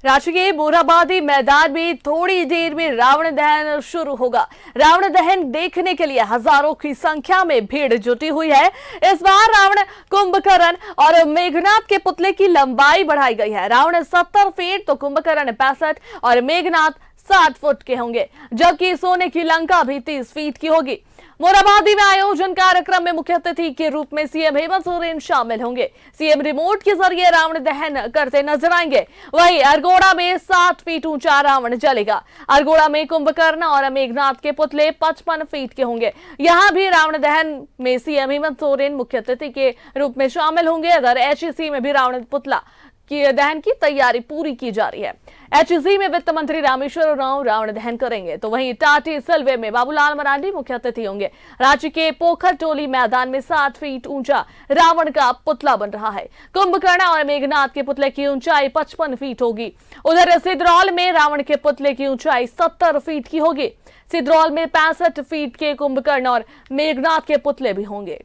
रांची के मोरहाबादी मैदान में थोड़ी देर में रावण दहन शुरू होगा। रावण दहन देखने के लिए हजारों की संख्या में भीड़ जुटी हुई है। इस बार रावण, कुंभकर्ण और मेघनाथ के पुतले की लंबाई बढ़ाई गई है। रावण 70 फीट तो कुंभकर्ण 65 और मेघनाथ 60 फुट के होंगे, जबकि सोने की लंका भी 30 फीट की होगी। मोरहाबादी में आयोजन कार्यक्रम में मुख्य अतिथि के रूप में सीएम हेमंत सोरेन शामिल होंगे। सीएम रिमोट के जरिए रावण दहन करते नजर आएंगे। वहीं अरगोड़ा में 60 फीट ऊंचा रावण जलेगा। अरगोड़ा में कुंभकर्ण और मेघनाथ के पुतले 55 फीट के होंगे। यहां भी रावण दहन में सीएम हेमंत सोरेन मुख्य अतिथि के रूप में शामिल होंगे। इधर एचईसी में भी रावण पुतला की दहन की तैयारी पूरी की जा रही है। एचईसी में वित्त मंत्री रामेश्वर उरांव रावण दहन करेंगे, तो वहीं टाटी सिलवे में बाबूलाल मरांडी मुख्य अतिथि होंगे। रांची के पोखर टोली मैदान में 60 फीट ऊंचा रावण का पुतला बन रहा है। कुंभकर्ण और मेघनाथ के पुतले की ऊंचाई 55 फीट होगी। उधर सिद्रौल में रावण के पुतले की ऊंचाई 70 फीट की होगी। सिद्रौल में 65 फीट के कुंभकर्ण और मेघनाथ के पुतले भी होंगे।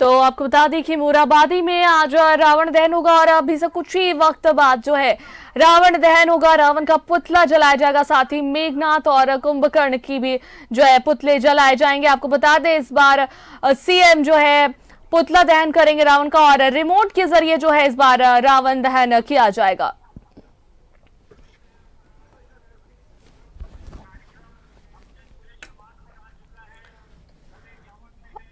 तो आपको बता दें कि मोरहाबादी में आज रावण दहन होगा और अभी से कुछ ही वक्त बाद जो है रावण दहन होगा। रावण का पुतला जलाया जाएगा, साथ ही मेघनाथ और कुंभकर्ण की भी जो है पुतले जलाए जाएंगे। आपको बता दें इस बार सीएम जो है पुतला दहन करेंगे रावण का, और रिमोट के जरिए जो है इस बार रावण दहन किया जाएगा।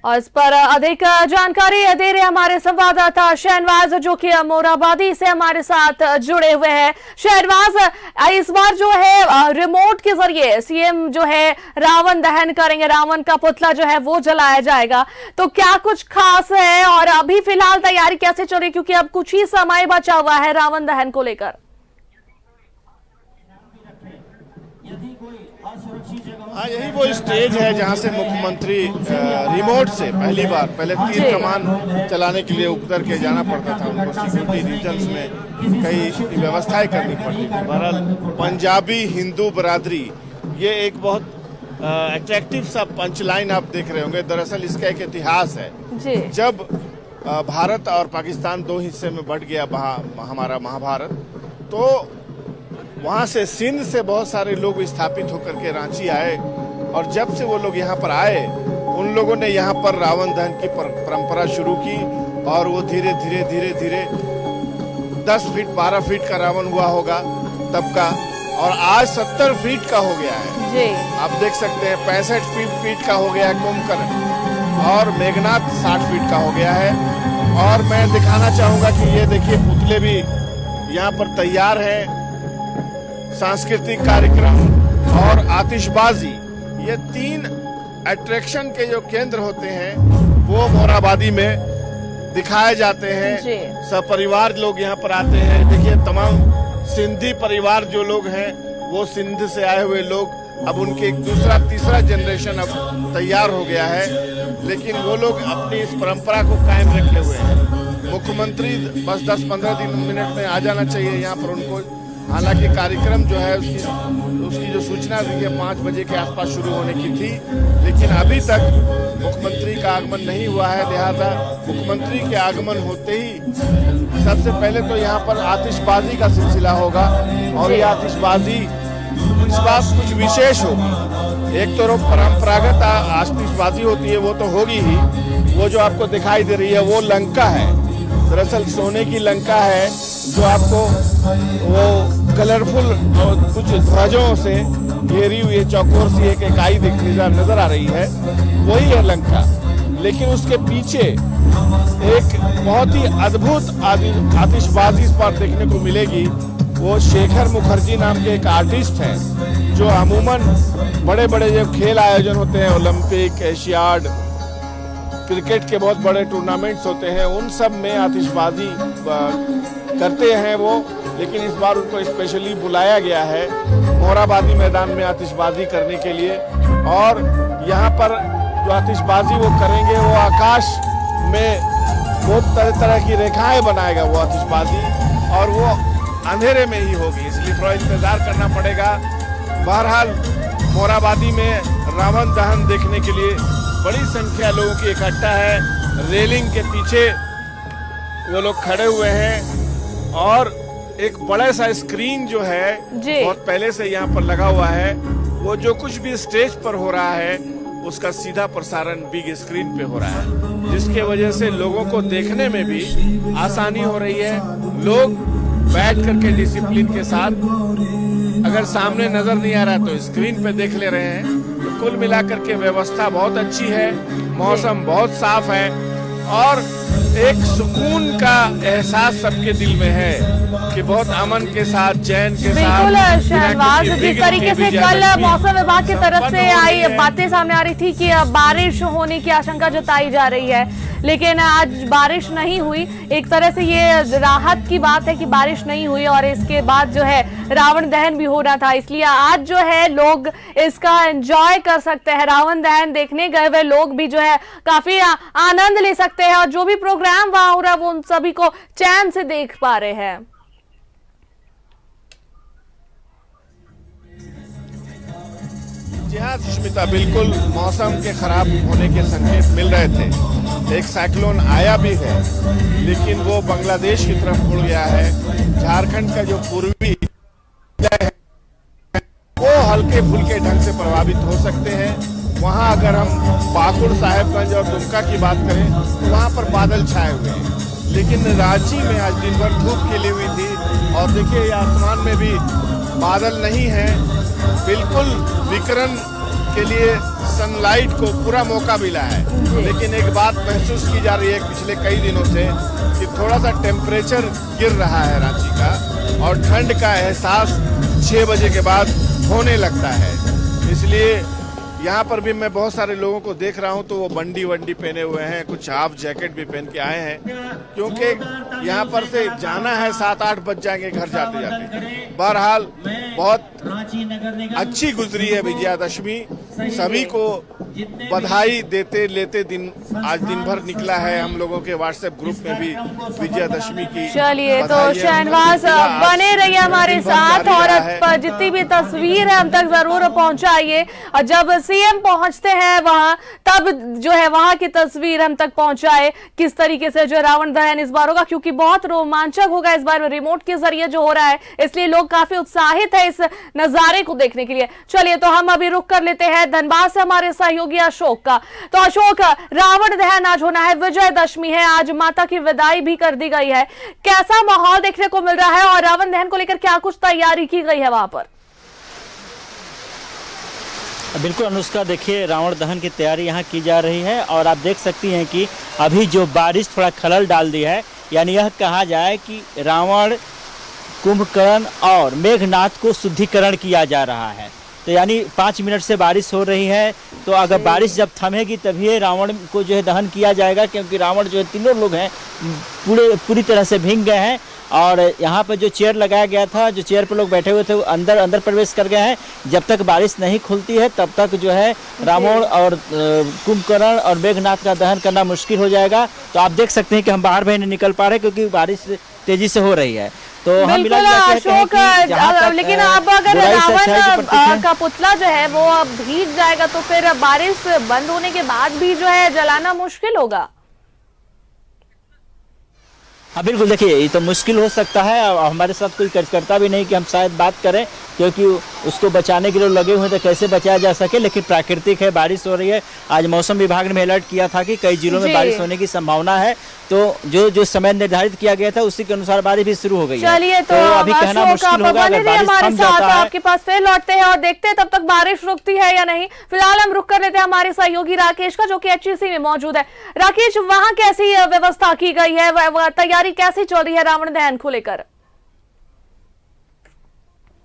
और इस पर अधिक जानकारी दे रहे हमारे संवाददाता शहनवाज, जो कि मोरहाबादी से हमारे साथ जुड़े हुए हैं। शहनवाज, इस बार जो है रिमोट के जरिए सीएम जो है रावण दहन करेंगे, रावण का पुतला जो है वो जलाया जाएगा, तो क्या कुछ खास है और अभी फिलहाल तैयारी कैसे चल रही है, क्योंकि अब कुछ ही समय बचा हुआ है रावण दहन को लेकर? हाँ, यही वो स्टेज है जहाँ से मुख्यमंत्री रिमोट से पहले तीर कमान चलाने के लिए उतर के जाना पड़ता था। उनको सिक्योरिटी रीजन्स में कई व्यवस्थाएं करनी पड़ती थी। बहरहाल पंजाबी हिंदू बरादरी, ये एक बहुत अट्रैक्टिव सा पंचलाइन आप देख रहे होंगे। दरअसल इसका एक इतिहास है। जब भारत और पाकिस्तान दो हिस्से में बंट गया हमारा महाभारत, तो वहाँ से सिंध से बहुत सारे लोग विस्थापित होकर के रांची आए, और जब से वो लोग यहाँ पर आए, उन लोगों ने यहाँ पर रावण दहन की परंपरा शुरू की, और वो धीरे धीरे 10 फीट 12 फीट का रावण हुआ होगा तब का, और आज 70 फीट का हो गया है जी। आप देख सकते हैं 65 फीट का हो गया है कुंभकर्ण, और मेघनाथ 60 फीट का हो गया है। और मैं दिखाना चाहूंगा कि ये देखिए पुतले भी यहाँ पर तैयार है। सांस्कृतिक कार्यक्रम और आतिशबाजी, ये 3 अट्रैक्शन के जो केंद्र होते हैं वो मोरहाबादी में दिखाए जाते हैं। सपरिवार लोग यहाँ पर आते हैं। देखिए तमाम सिंधी परिवार जो लोग हैं, वो सिंध से आए हुए लोग, अब उनके दूसरा तीसरा जनरेशन अब तैयार हो गया है, लेकिन वो लोग अपनी इस परंपरा को कायम रखे हुए हैं। मुख्यमंत्री बस 10-15 मिनट में आ जाना चाहिए यहाँ पर उनको। हालांकि कार्यक्रम जो है उसकी जो सूचना थी 5 बजे के आसपास शुरू होने की थी, लेकिन अभी तक मुख्यमंत्री का आगमन नहीं हुआ है। लिहाजा मुख्यमंत्री के आगमन होते ही सबसे पहले तो यहाँ पर आतिशबाजी का सिलसिला होगा, और ये आतिशबाजी इस बार कुछ विशेष होगी। एक तो परंपरागत आतिशबाजी होती है, वो तो होगी ही। वो जो आपको दिखाई दे रही है वो लंका है, दरअसल सोने की लंका है, जो आपको वो कलरफुल कुछ ध्वजों से घेरी हुई चौकोर सी एक इकाई नजर आ रही है, वही है लंका। लेकिन उसके पीछे एक बहुत ही अद्भुत आतिशबाजी इस पर देखने को मिलेगी। वो शेखर मुखर्जी नाम के एक आर्टिस्ट हैं, जो अमूमन बड़े बड़े जो खेल आयोजन होते हैं, ओलंपिक, एशियाड, क्रिकेट के बहुत बड़े टूर्नामेंट्स होते हैं, उन सब में आतिशबाजी करते हैं वो, लेकिन इस बार उनको स्पेशली बुलाया गया है मोरहाबादी मैदान में आतिशबाजी करने के लिए। और यहाँ पर जो आतिशबाजी वो करेंगे वो आकाश में बहुत तरह तरह की रेखाएं बनाएगा वो आतिशबाजी, और वो अंधेरे में ही होगी, इसलिए थोड़ा इंतजार करना पड़ेगा। बहरहाल मोरहाबादी में रावण दहन देखने के लिए बड़ी संख्या लोगों की इकट्ठा है। रेलिंग के पीछे वो लोग खड़े हुए हैं और एक बड़ा सा स्क्रीन जो है बहुत पहले से यहाँ पर लगा हुआ है। वो जो कुछ भी स्टेज पर हो रहा है उसका सीधा प्रसारण बिग स्क्रीन पे हो रहा है, जिसके वजह से लोगों को देखने में भी आसानी हो रही है। लोग बैठ करके डिसिप्लिन के साथ, अगर सामने नजर नहीं आ रहा तो स्क्रीन पे देख ले रहे हैं। तो कुल मिलाकर के व्यवस्था बहुत अच्छी है, मौसम बहुत साफ है और एक सुकून का एहसास सबके दिल में है कि बहुत अमन के साथ, चैन के साथ। बिल्कुल शहनवाज, जिस तरीके से कल मौसम विभाग की तरफ से आई बातें सामने आ रही थी कि बारिश होने की आशंका जताई जा रही है, लेकिन आज बारिश नहीं हुई। एक तरह से ये राहत की बात है कि बारिश नहीं हुई और इसके बाद जो है रावण दहन भी होना था, इसलिए आज जो है लोग इसका एंजॉय कर सकते हैं। रावण दहन देखने गए हुए लोग भी जो है काफी आनंद ले सकते हैं और जो भी प्रोग्राम वहां हो रहा है वो उन सभी को चैन से देख पा रहे हैं। जी हाँ सुष्मिता, बिल्कुल मौसम के खराब होने के संकेत मिल रहे थे। एक साइक्लोन आया भी है लेकिन वो बांग्लादेश की तरफ मुड़ गया है। झारखंड का जो पूर्वी है वो हल्के फुल्के ढंग से प्रभावित हो सकते हैं। वहाँ अगर हम पाकुड़, साहेबगंज और दुमका की बात करें तो वहाँ पर बादल छाए हुए हैं, लेकिन रांची में आज दिन भर धूप खिली हुई थी और देखिए आसमान में भी बादल नहीं है। बिल्कुल विकिरण के लिए सनलाइट को पूरा मौका मिला है, लेकिन एक बात महसूस की जा रही है पिछले कई दिनों से कि थोड़ा सा टेम्परेचर गिर रहा है रांची का और ठंड का एहसास 6 बजे के बाद होने लगता है। इसलिए यहाँ पर भी मैं बहुत सारे लोगों को देख रहा हूँ तो वो बंडी वंडी पहने हुए हैं, कुछ हाफ जैकेट भी पहन के आए हैं, क्योंकि यहाँ पर से जाना है 7-8 बज जाएंगे घर जाते जाते। बहरहाल बहुत अच्छी गुजरी है विजयादशमी, सभी को बधाई देते लेते दिन आज दिन भर निकला है। हम लोगों के व्हाट्सएप ग्रुप में भी विजयादशमी की चलिए तो शहनवाज बने रहिए हमारे साथ और जितनी भी तस्वीर है हम तक जरूर पहुंचाइए। और जब सीएम पहुंचते हैं वहां तब जो है वहां की तस्वीर हम तक पहुंचाए किस तरीके से जो रावण दहन इस बार होगा, क्योंकि बहुत रोमांचक होगा इस बार रिमोट के जरिए जो हो रहा है, इसलिए लोग काफी उत्साहित है इस नजारे को देखने के लिए। चलिए तो हम अभी रुक कर लेते हैं धनबाद से हमारे सहयोगी अशोक का। तो अशोक, रावण दहन आज होना है, विजयदशमी है, आज माता की विदाई भी कर दी गई है, कैसा माहौल देखने को मिल रहा है और रावण दहन को लेकर क्या कुछ तैयारी की गई है वहां पर? बिल्कुल अनुष्का, देखिए रावण दहन की तैयारी यहाँ की जा रही है और आप देख सकती हैं कि अभी जो बारिश थोड़ा खलल डाल दी है, यानी यह कहा जाए कि रावण, कुंभकर्ण और मेघनाथ को शुद्धिकरण किया जा रहा है। तो यानी 5 मिनट से बारिश हो रही है, तो अगर बारिश जब थमेगी तभी रावण को जो है दहन किया जाएगा, क्योंकि रावण जो है तीनों लोग हैं पूरी तरह से भीग गए हैं। और यहाँ पर जो चेयर लगाया गया था, जो चेयर पर लोग बैठे हुए थे वो अंदर प्रवेश कर गए हैं। जब तक बारिश नहीं खुलती है तब तक जो है रावण और कुंभकर्ण और मेघनाथ का दहन करना मुश्किल हो जाएगा। तो आप देख सकते हैं कि हम बाहर भी नहीं निकल पा रहे क्योंकि बारिश तेजी से हो रही है। तो हम अशोक, लेकिन अब अगर रावण का पुतला जो है वो अब भीग जाएगा तो फिर बारिश बंद होने के बाद भी जो है जलाना मुश्किल होगा। हाँ बिल्कुल, देखिए ये तो मुश्किल हो सकता है। हमारे साथ कोई कार्यकर्ता भी नहीं कि हम शायद बात करें, क्योंकि उसको बचाने के लिए लगे हुए तो कैसे बचाया जा सके। लेकिन प्राकृतिक है, बारिश हो रही है। आज मौसम विभाग ने अलर्ट किया था कि कई जिलों में बारिश होने की संभावना है, तो जो समय निर्धारित किया गया था उसी के अनुसार बारिश भी शुरू हो गई है। चलिए तो अभी कहना मुश्किल होगा अगर बारिश थम जाता है। आपके पास फिर लौटते हैं और देखते हैं तब तक बारिश रुकती है या नहीं। फिलहाल हम रुक कर लेते हैं हमारे सहयोगी राकेश का, जो कि HEC में मौजूद है। राकेश, वहां कैसी व्यवस्था की गई है, तैयारी कैसी चल रही है रावण दहन को लेकर?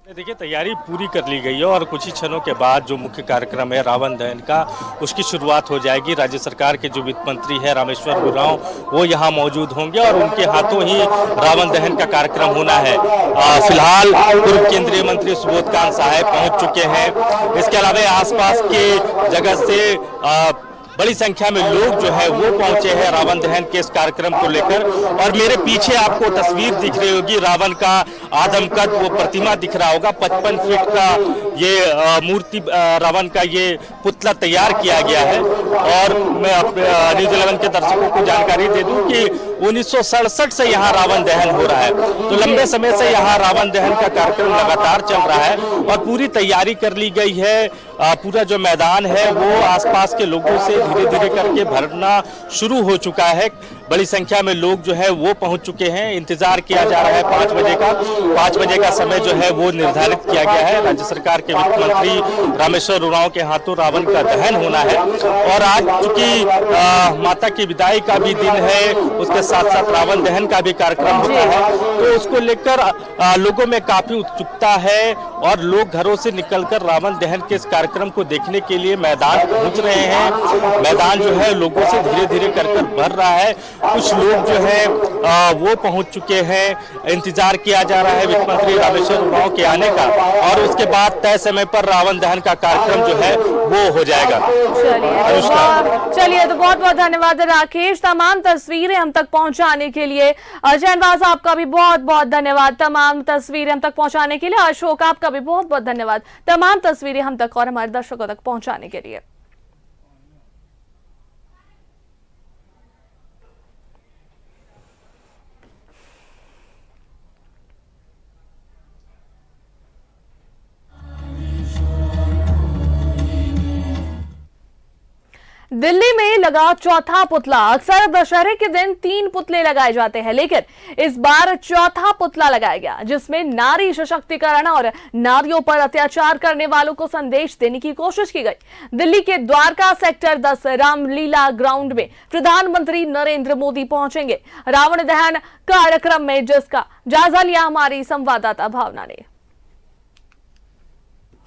देखिए, तैयारी पूरी कर ली गई है और कुछ ही क्षणों के बाद जो मुख्य कार्यक्रम है रावण दहन का, उसकी शुरुआत हो जाएगी। राज्य सरकार के जो वित्त मंत्री है रामेश्वर उरांव, वो यहाँ मौजूद होंगे और उनके हाथों ही रावण दहन का कार्यक्रम होना है। फिलहाल पूर्व केंद्रीय मंत्री सुबोधकांत साहेब पहुंच चुके हैं। इसके अलावा आसपास के जगह से बड़ी संख्या में लोग जो है वो पहुंचे हैं रावण दहन के इस कार्यक्रम को लेकर। और मेरे पीछे आपको तस्वीर दिख रही होगी, रावण का आदमकद वो प्रतिमा दिख रहा होगा। 55 फीट का ये मूर्ति रावण का ये पुतला तैयार किया गया है। और मैं न्यूज़ 11 के दर्शकों को जानकारी दे दूं कि 1967 से यहाँ रावण दहन हो रहा है, तो लंबे समय से यहाँ रावण दहन का कार्यक्रम लगातार चल रहा है और पूरी तैयारी कर ली गई है। पूरा जो मैदान है वो आसपास के लोगों से धीरे धीरे करके भरना शुरू हो चुका है। बड़ी संख्या में लोग जो है वो पहुंच चुके हैं। इंतजार किया जा रहा है 5 बजे का। 5 बजे का समय जो है वो निर्धारित किया गया है। राज्य सरकार के वित्त मंत्री रामेश्वर उरांव के हाथों रावण का दहन होना है। और आज चूंकि माता की विदाई का भी दिन है, उसके साथ साथ रावण दहन का भी कार्यक्रम होता है, तो उसको लेकर लोगों में काफी उत्सुकता है और लोग घरों से निकलकर रावण दहन के इस कार्यक्रम को देखने के लिए मैदान पहुंच रहे हैं। मैदान जो है लोगों से धीरे धीरे कर भर रहा है। कुछ लोग जो है वो पहुंच चुके हैं। इंतजार किया जा रहा है वित्त मंत्री रामेश्वर उरांव के आने का और उसके बाद तय समय पर रावण दहन का कार्यक्रम जो है वो हो जाएगा। चलिए तो बहुत बहुत धन्यवाद राकेश, तमाम तस्वीरें हम तक पहुंचाने के लिए। जैनवाज आपका भी बहुत बहुत धन्यवाद तमाम तस्वीरें हम तक पहुंचाने के लिए। अशोक आपका भी बहुत बहुत धन्यवाद तमाम तस्वीरें हम तक और हमारे दर्शकों तक पहुंचाने के लिए। दिल्ली में लगा चौथा पुतला। अक्सर दशहरे के दिन 3 पुतले लगाए जाते हैं, लेकिन इस बार चौथा पुतला लगाया गया, जिसमें नारी सशक्तिकरण और नारियों पर अत्याचार करने वालों को संदेश देने की कोशिश की गई। दिल्ली के द्वारका सेक्टर 10 रामलीला ग्राउंड में प्रधानमंत्री नरेंद्र मोदी पहुंचेंगे रावण दहन कार्यक्रम में, जिसका जायजा लिया हमारी संवाददाता भावना ने।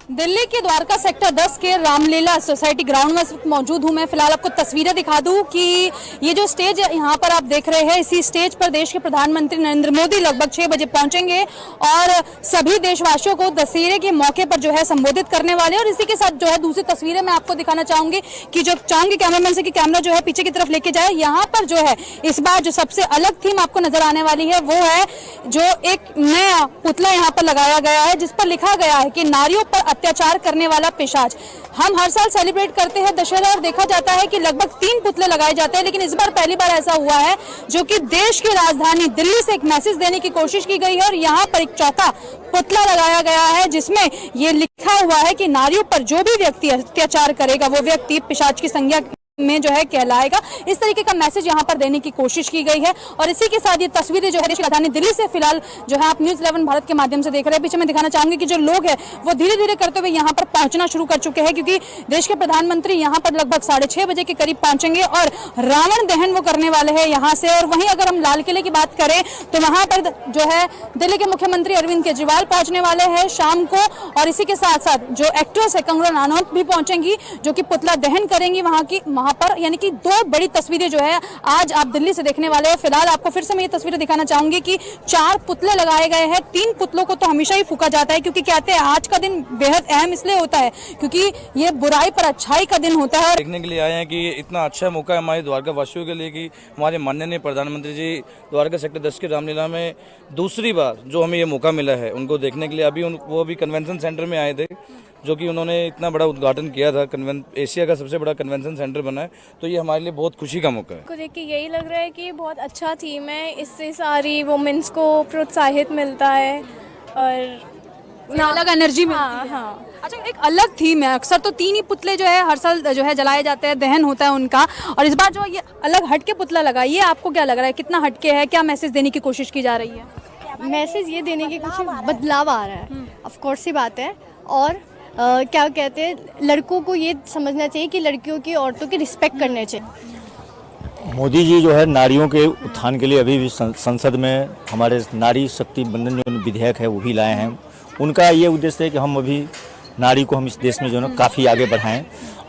दिल्ली के द्वारका सेक्टर 10 के रामलीला सोसाइटी ग्राउंड में मौजूद हूं मैं। फिलहाल आपको तस्वीरें दिखा दूं कि ये जो स्टेज यहां पर आप देख रहे हैं, इसी स्टेज पर देश के प्रधानमंत्री नरेंद्र मोदी लगभग 6 बजे पहुंचेंगे और सभी देशवासियों को दशहरे के मौके पर जो है संबोधित करने वाले। और इसी के साथ जो है दूसरी तस्वीरें मैं आपको दिखाना चाहूंगी कि जो चाहूंगी कैमरामैन से कि कैमरा जो है पीछे की तरफ लेके जाए। यहाँ पर जो है इस बार जो सबसे अलग थीम आपको नजर आने वाली है वो है जो एक नया पुतला यहाँ पर लगाया गया है, जिस पर लिखा गया है कि नारियों पर अत्याचार करने वाला पिशाच। हम हर साल सेलिब्रेट करते हैं दशहरा और देखा जाता है कि लगभग 3 पुतले लगाए जाते हैं, लेकिन इस बार पहली बार ऐसा हुआ है जो कि देश की राजधानी दिल्ली से एक मैसेज देने की कोशिश की गई है। और यहाँ पर एक चौथा पुतला लगाया गया है जिसमें ये लिखा हुआ है कि नारियों पर जो भी व्यक्ति अत्याचार करेगा वो व्यक्ति पिशाच की संज्ञा में जो है कहलाएगा। इस तरीके का मैसेज यहाँ पर देने की कोशिश की गई है। और इसी के साथ ये तस्वीरें जो है देश की राजधानी दिल्ली से फिलहाल जो है आप न्यूज़ 11 भारत के माध्यम से देख रहे हैं। पीछे मैं दिखाना चाहूंगी कि जो लोग हैं वो धीरे धीरे करते हुए यहाँ पर पहुंचना शुरू कर चुके हैं, क्योंकि देश के प्रधानमंत्री यहाँ पर लगभग 6:30 बजे के करीब पहुंचेंगे और रावण दहन वो करने वाले हैं यहाँ से। और वहीं अगर हम लाल किले की बात करें तो वहां पर जो है दिल्ली के मुख्यमंत्री अरविंद केजरीवाल पहुंचने वाले हैं शाम को। और इसी के साथ साथ जो एक्ट्रेस है कंगना रनौत भी पहुंचेंगी, जो कि पुतला दहन करेंगी वहां पर। यानी कि 2 बड़ी तस्वीरें जो है आज आप दिल्ली से देखने वाले हो। फिलहाल आपको फिर से मैं ये तस्वीरें दिखाना चाहूंगी कि 4 पुतले लगाए गए हैं। 3 पुतलों को तो हमेशा ही फूका जाता है, क्योंकि कहते हैं आज का दिन बेहद अहम इसलिए होता है क्योंकि ये बुराई पर अच्छाई का दिन होता है। देखने के लिए आए हैं कि इतना अच्छा मौका है हमारे द्वारका वासियों के लिए कि हमारे माननीय प्रधानमंत्री जी द्वारका सेक्टर 10 के रामलीला में दूसरी बार जो हमें ये मौका मिला है उनको देखने के लिए। अभी वो भी कन्वेंशन सेंटर में आए थे, जो कि उन्होंने इतना बड़ा उद्घाटन किया था। एशिया का सबसे बड़ा कन्वेंशन सेंटर बना है, तो ये हमारे लिए बहुत खुशी का मौका है। को देख के यही लग रहा है कि बहुत अच्छा थीम है, इससे सारी वुमेन्स को प्रोत्साहित मिलता है और अलग एनर्जी में। हाँ। अच्छा, एक अलग थीम है। अक्सर तो 3 ही पुतले जो है हर साल जो है जलाए जाते हैं, दहन होता है उनका, और इस बार जो ये अलग हटके पुतला लगा, ये आपको क्या लग रहा है, कितना हटके है, क्या मैसेज देने की कोशिश की जा रही है? मैसेज ये देने की कुछ बदलाव आ रहा है, ऑफ कोर्स सी बात है। और क्या कहते हैं, लड़कों को ये समझना चाहिए कि लड़कियों की औरतों की रिस्पेक्ट करनी चाहिए। मोदी जी जो है नारियों के उत्थान के लिए अभी भी संसद में हमारे नारी शक्ति बंधन जो विधेयक है वो भी लाए हैं। उनका ये उद्देश्य है कि हम अभी नारी को हम इस देश में जो है ना काफ़ी आगे बढ़ाएं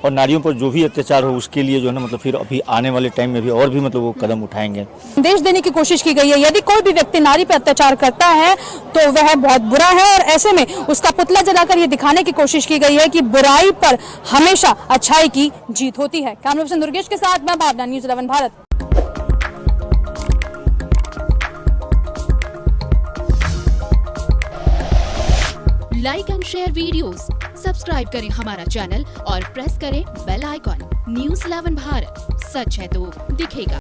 और नारियों पर जो भी अत्याचार हो उसके लिए जो है ना मतलब फिर अभी आने वाले टाइम में भी और भी मतलब वो कदम उठाएंगे। संदेश देने की कोशिश की गई है, यदि कोई भी व्यक्ति नारी पर अत्याचार करता है तो वह बहुत बुरा है और ऐसे में उसका पुतला जलाकर ये दिखाने की कोशिश की गई है कि बुराई पर हमेशा अच्छाई की जीत होती है। कैमरा पर्सन दुर्गेश के साथ मैं Bhavna, news 11 Bharat. Like and share videos, subscribe करें हमारा चैनल और प्रेस करें बेल आइकॉन। न्यूज़ 11 भारत, सच है तो दिखेगा।